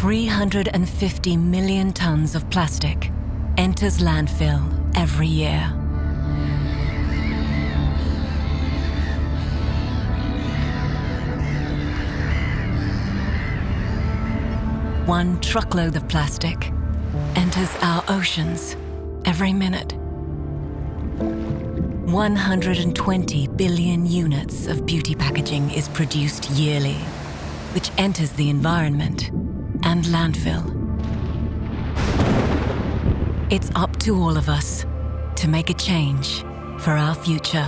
350 million tons of plastic enters landfill every year. One truckload of plastic enters our oceans every minute. 120 billion units of beauty packaging is produced yearly, which enters the environment and landfill. It's up to all of us to make a change for our future.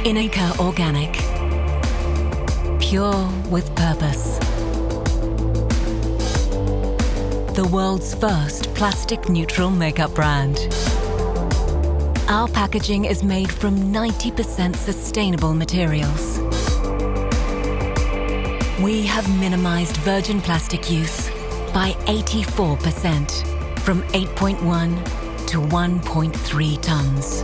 NIKA Organic. Pure with purpose. The world's first plastic-neutral makeup brand. Our packaging is made from 90% sustainable materials. We have minimized virgin plastic use by 84%, from 8.1 to 1.3 tons.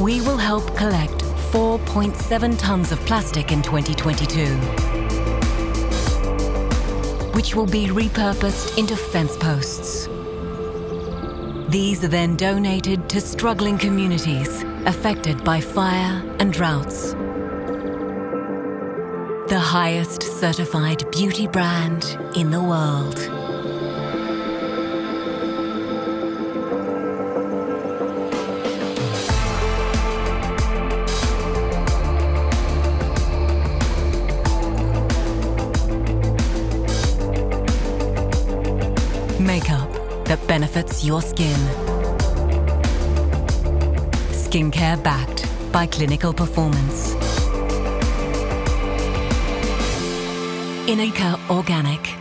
We will help collect 4.7 tons of plastic in 2022, which will be repurposed into fence posts. These are then donated to struggling communities affected by fire and droughts. The highest certified beauty brand in the world. Makeup that benefits your skin. Skincare backed by clinical performance. NIKA Organic.